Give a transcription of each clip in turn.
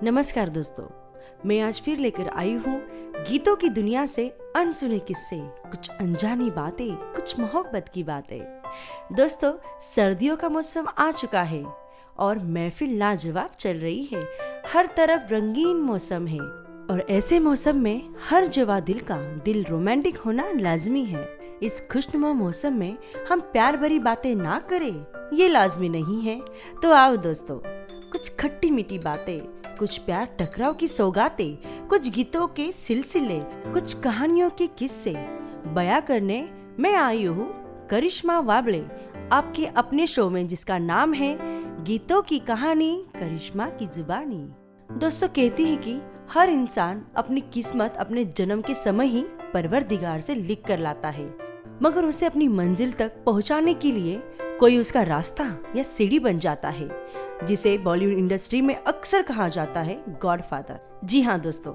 नमस्कार दोस्तों, मैं आज फिर लेकर आई हूँ गीतों की दुनिया से अनसुने किस्से, कुछ अनजानी बातें, कुछ मोहब्बत की बातें। दोस्तों, सर्दियों का मौसम आ चुका है और महफिल लाजवाब चल रही है। हर तरफ रंगीन मौसम है और ऐसे मौसम में हर जवां दिल रोमांटिक होना लाजमी है। इस खुशनुमा मौसम में हम प्यार भरी बातें ना करें, ये लाजमी नहीं है। तो आओ दोस्तों, कुछ खट्टी मीठी बातें, कुछ प्यार टकराव की सौगातें, कुछ गीतों के सिलसिले, कुछ कहानियों के किस्से बयां करने मैं आई हूँ करिश्मा वाबले, आपके अपने शो में जिसका नाम है गीतों की कहानी करिश्मा की जुबानी। दोस्तों, कहती है कि हर इंसान अपनी किस्मत अपने जन्म के समय ही परवरदिगार से लिख कर लाता है, मगर उसे अपनी मंजिल तक पहुंचाने के लिए कोई उसका रास्ता या सीढ़ी बन जाता है, जिसे बॉलीवुड इंडस्ट्री में अक्सर कहा जाता है गॉडफादर। जी हाँ दोस्तों,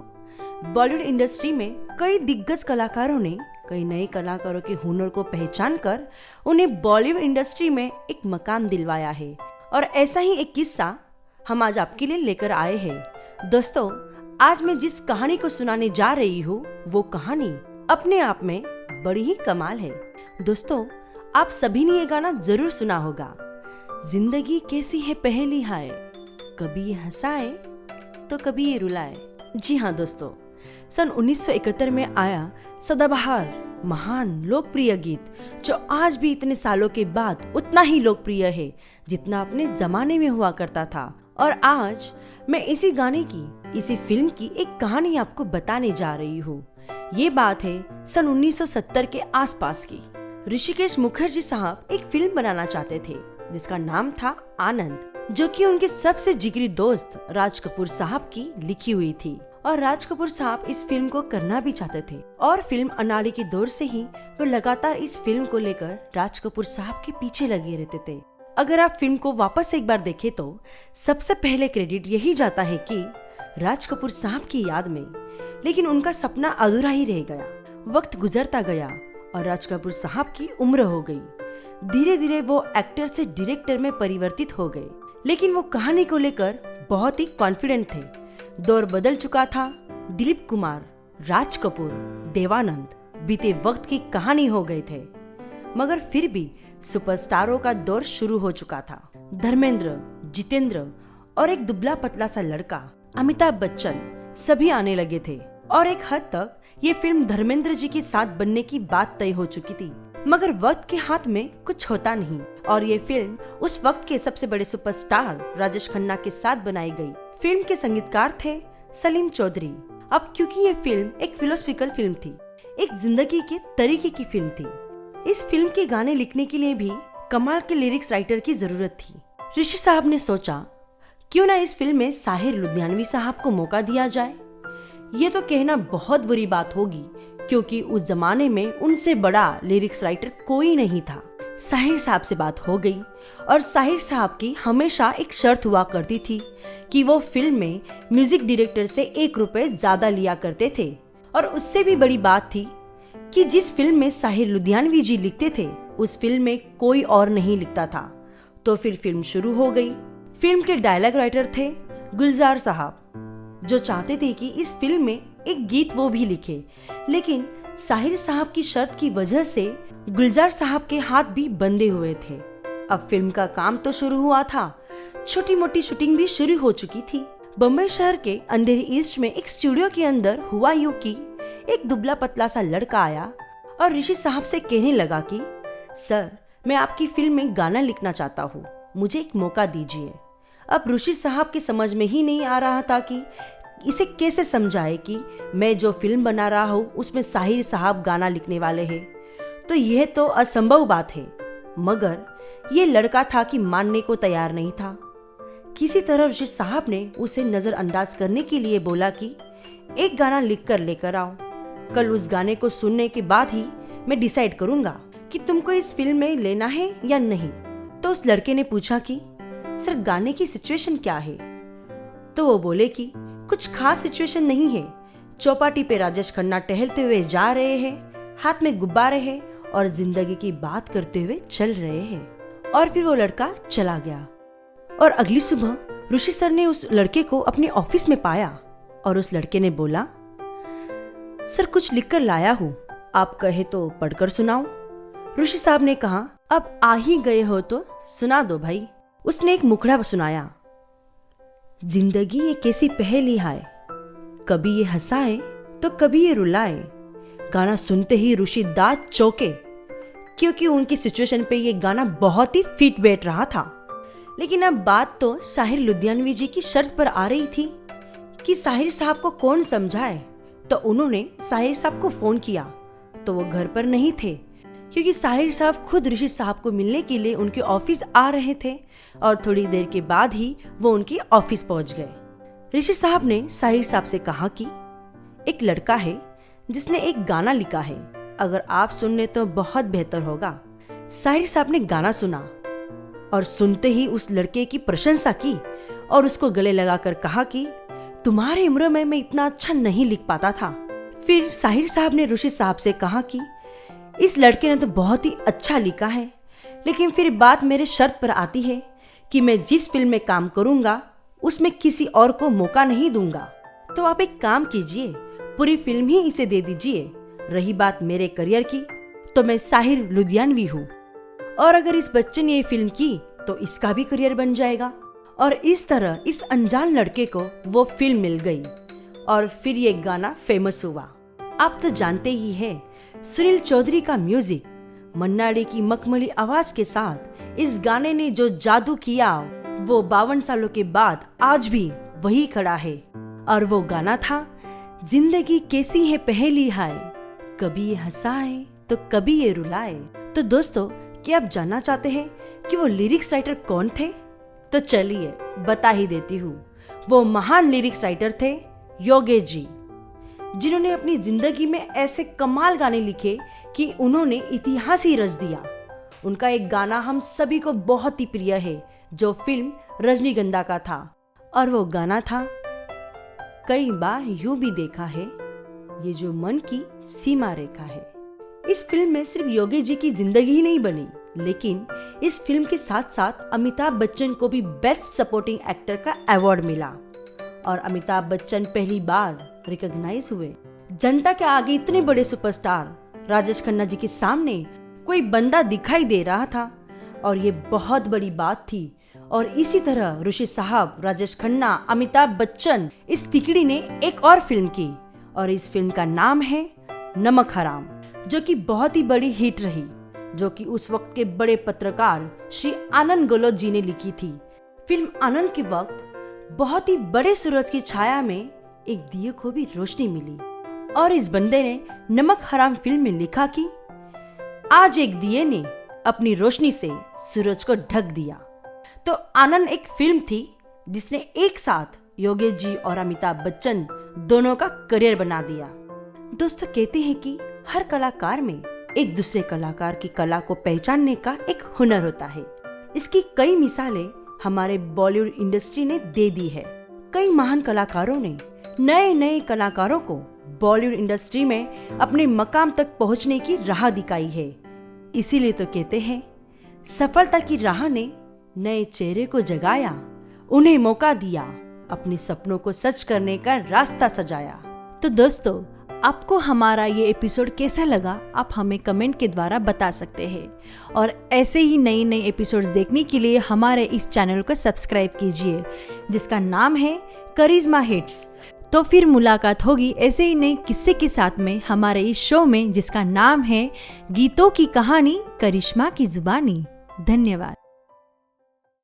बॉलीवुड इंडस्ट्री में कई दिग्गज कलाकारों ने कई नए कलाकारों के हुनर को पहचान कर उन्हें बॉलीवुड इंडस्ट्री में एक मकाम दिलवाया है। और ऐसा ही एक किस्सा हम आज आपके लिए लेकर आए हैं। दोस्तों, आज मैं जिस कहानी को सुनाने जा रही हूँ वो कहानी अपने आप में बड़ी ही कमाल है। दोस्तों, आप सभी ने ये गाना जरूर सुना होगा, जिंदगी कैसी है पहेली हाय, कभी ये हंसाए तो कभी ये रुलाए। जी हाँ दोस्तों, सन 1971 में आया सदाबहार महान लोकप्रिय गीत, जो आज भी इतने सालों के बाद उतना ही लोकप्रिय है जितना अपने जमाने में हुआ करता था। और आज मैं इसी गाने की, इसी फिल्म की एक कहानी आपको बताने जा रही हूँ। ये बात है सन 1970 के आसपास की। ऋषिकेश मुखर्जी साहब एक फिल्म बनाना चाहते थे जिसका नाम था आनंद, जो कि उनके सबसे जिगरी दोस्त राज कपूर साहब की लिखी हुई थी। और राज कपूर साहब इस फिल्म को करना भी चाहते थे और फिल्म अनाड़ी के दौर से ही वो लगातार इस फिल्म को लेकर राज कपूर साहब के पीछे लगे रहते थे। अगर आप फिल्म को वापस एक बार देखें तो सबसे पहले क्रेडिट यही जाता है कि राज कपूर साहब की याद में, लेकिन उनका सपना अधूरा ही रह गया। वक्त गुजरता गया और राज कपूर साहब की उम्र हो गई। धीरे धीरे वो एक्टर से डायरेक्टर में परिवर्तित हो गए, लेकिन वो कहानी को लेकर बहुत ही कॉन्फिडेंट थे। दौर बदल चुका था। दिलीप कुमार, राज कपूर, देवानंद बीते वक्त की कहानी हो गए थे, मगर फिर भी सुपरस्टारों का दौर शुरू हो चुका था। धर्मेंद्र, जितेंद्र और एक दुबला पतला सा लड़का अमिताभ बच्चन सभी आने लगे थे और एक हद तक ये फिल्म धर्मेंद्र जी के साथ बनने की बात तय हो चुकी थी। मगर वक्त के हाथ में कुछ होता नहीं और ये फिल्म उस वक्त के सबसे बड़े सुपरस्टार राजेश खन्ना के साथ बनाई गई। फिल्म के संगीतकार थे सलीम चौधरी। अब क्योंकि ये फिल्म एक फिलोसफिकल फिल्म थी, एक जिंदगी के तरीके की फिल्म थी, इस फिल्म के गाने लिखने के लिए भी कमाल के लिरिक्स राइटर की जरूरत थी। ऋषि साहब ने सोचा, क्यों ना इस फिल्म में साहिर लुधियानवी साहब को मौका दिया जाए। ये तो कहना बहुत बुरी बात होगी, क्योंकि उस जमाने में उनसे बड़ा लिरिक्स राइटर कोई नहीं था। साहिर साहब से बात हो गई और साहिर साहब की हमेशा एक शर्त हुआ करती थी कि वो फिल्म में म्यूजिक डायरेक्टर से 1 रुपए ज्यादा लिया करते थे। और उससे भी बड़ी बात थी कि जिस फिल्म में साहिर लुधियानवी जी लिखते थे उस फिल्म में कोई और नहीं लिखता था। तो फिर फिल्म शुरू हो गई। फिल्म के डायलॉग राइटर थे गुलजार साहब, जो चाहते थे कि इस फिल्म में एक गीत वो भी लिखे, लेकिन साहिर साहब की शर्त की वजह से गुलजार साहब के हाथ भी बंधे हुए थे। अब फिल्म का काम तो शुरू हुआ था, छोटी मोटी शूटिंग भी शुरू हो चुकी थी। बम्बई शहर के अंधेरी ईस्ट में एक स्टूडियो के अंदर हुआ यूं कि एक दुबला पतला सा लड़का आया और ऋषि साहब से कहने लगा कि सर, मैं आपकी फिल्म में गाना लिखना चाहता हूँ, मुझे एक मौका दीजिए। अब ऋषि साहब की समझ में ही नहीं आ रहा था कि इसे कैसे समझाए कि मैं जो फिल्म बना रहा हूँ उसमें साहिर साहब गाना लिखने वाले हैं, तो यह तो असंभव बात है। मगर ये लड़का था कि मानने को तैयार नहीं था। किसी तरह ऋषि साहब ने उसे नजरअंदाज करने के लिए बोला कि एक गाना लिख कर लेकर आओ, कल उस गाने को सुनने के बाद ही मैं डिसाइड करूंगा कि तुमको इस फिल्म में लेना है या नहीं। तो उस लड़के ने पूछा कि सर, गाने की सिचुएशन क्या है? तो वो बोले कि कुछ खास सिचुएशन नहीं है, चौपाटी पे राजेश खन्ना टहलते हुए जा रहे हैं, हाथ में गुब्बारे हैं और जिंदगी की बात करते हुए चल रहे हैं। और फिर वो लड़का चला गया और अगली सुबह ऋषि सर ने उस लड़के को अपने ऑफिस में पाया और उस लड़के ने बोला, सर कुछ लिखकर लाया हूं, आप कहे तो पढ़कर सुनाओ। ऋषि साहब ने कहा, अब आ ही गए हो तो सुना दो भाई। उसने एक मुखड़ा सुनाया, जिंदगी ये कैसी पहेली है, कभी ये हंसाए तो कभी ये रुलाए। गाना सुनते ही ऋषि दांत चौके, क्योंकि उनकी सिचुएशन पे ये गाना बहुत ही फिट बैठ रहा था। लेकिन अब बात तो साहिर लुधियानवी जी की शर्त पर आ रही थी कि साहिर साहब को कौन समझाए। तो उन्होंने साहिर साहब को फोन किया तो वो घर पर नहीं थे, क्योंकि साहिर साहब खुद ऋषि साहब को मिलने के लिए उनके ऑफिस आ रहे थे और थोड़ी देर के बाद ही वो उनके ऑफिस पहुंच गए। ऋषि साहब ने साहिर साहब से कहा कि एक लड़का है जिसने एक गाना लिखा है, अगर आप सुन ले तो बहुत बेहतर होगा। साहिर साहब ने गाना सुना और सुनते ही उस लड़के की प्रशंसा की और उसको गले लगाकर कहा कि तुम्हारी उम्र में मैं इतना अच्छा नहीं लिख पाता था। फिर साहिर साहब ने ऋषि साहब से कहा कि इस लड़के ने तो बहुत ही अच्छा लिखा है, लेकिन फिर बात मेरे शर्त पर आती है कि मैं जिस फिल्म में काम करूंगा उसमें किसी और को मौका नहीं दूंगा। तो आप एक काम कीजिए, पूरी फिल्म ही इसे दे दीजिए। रही बात मेरे करियर की, तो मैं साहिर लुधियानवी हूँ और अगर इस बच्चे ने ये फिल्म की तो इसका भी करियर बन जाएगा। और इस तरह इस अनजान लड़के को वो फिल्म मिल गई और फिर ये गाना फेमस हुआ। आप तो जानते ही हैं, सुनील चौधरी का म्यूजिक, मन्ना डे की मखमली आवाज के साथ इस गाने ने जो जादू किया वो 52 सालों के बाद आज भी वही खड़ा है। और वो गाना था, जिंदगी कैसी है पहेली हाय, कभी ये हंसाए तो कभी ये रुलाए। तो दोस्तों, क्या आप जानना चाहते हैं कि वो लिरिक्स राइटर कौन थे? तो चलिए बता ही देती हूँ। वो महान लिरिक्स राइटर थे योगेश जी, जिन्होंने अपनी जिंदगी में ऐसे कमाल गाने लिखे कि उन्होंने इतिहास ही रच दिया। उनका एक गाना हम सभी को बहुत ही प्रिय है, जो फिल्म रजनीगंधा का था, और वो गाना था, कई बार यूं भी देखा है, ये जो मन की सीमा रेखा है। इस फिल्म में सिर्फ योगेश जी की जिंदगी ही नहीं बनी, लेकिन इस फिल्म के साथ साथ अमिताभ बच्चन को भी बेस्ट सपोर्टिंग एक्टर का अवार्ड मिला और अमिताभ बच्चन पहली बार रिकॉग्नाइज हुए। जनता के आगे इतने बड़े सुपरस्टार राजेश खन्ना जी के सामने कोई बंदा दिखाई दे रहा था और ये बहुत बड़ी बात थी। और इसी तरह ऋषि साहब, राजेश खन्ना, अमिताभ बच्चन, इस तिकड़ी ने एक और फिल्म की और इस फिल्म का नाम है नमक हराम, जो कि बहुत ही बड़ी हिट रही, जो कि उस वक्त के बड़े पत्रकार श्री आनंद गहलोत जी ने लिखी थी। फिल्म आनंद के वक्त बहुत ही बड़े सूरज की छाया में एक दिए को भी रोशनी मिली और इस बंदे ने नमक हराम फिल्म में लिखा कि आज एक दिए ने अपनी रोशनी से सूरज को ढक दिया। तो आनंद एक फिल्म थी जिसने एक साथ योगेश जी और अमिताभ बच्चन दोनों का करियर बना दिया। दोस्तों, कहते हैं कि हर कलाकार में एक दूसरे कलाकार की कला को पहचानने का एक हुनर होता है। इसकी कई मिसालें हमारे बॉलीवुड इंडस्ट्री ने दे दी है। कई महान कलाकारों ने नए नए कलाकारों को बॉलीवुड इंडस्ट्री में अपने मकाम तक पहुंचने की राह दिखाई है। इसीलिए तो कहते हैं, सफलता की राह ने नए चेहरे को जगाया, उन्हें मौका दिया, अपने सपनों को सच करने का रास्ता सजाया। तो दोस्तों, आपको हमारा ये एपिसोड कैसा लगा, आप हमें कमेंट के द्वारा बता सकते हैं। और ऐसे ही नए नए एपिसोड्स देखने के लिए हमारे इस चैनल को सब्सक्राइब कीजिए, जिसका नाम है करिश्मा हिट्स। तो फिर मुलाकात होगी ऐसे ही नए किस्से के साथ में हमारे इस शो में, जिसका नाम है गीतों की कहानी, करिश्मा की जुबानी। धन्यवाद।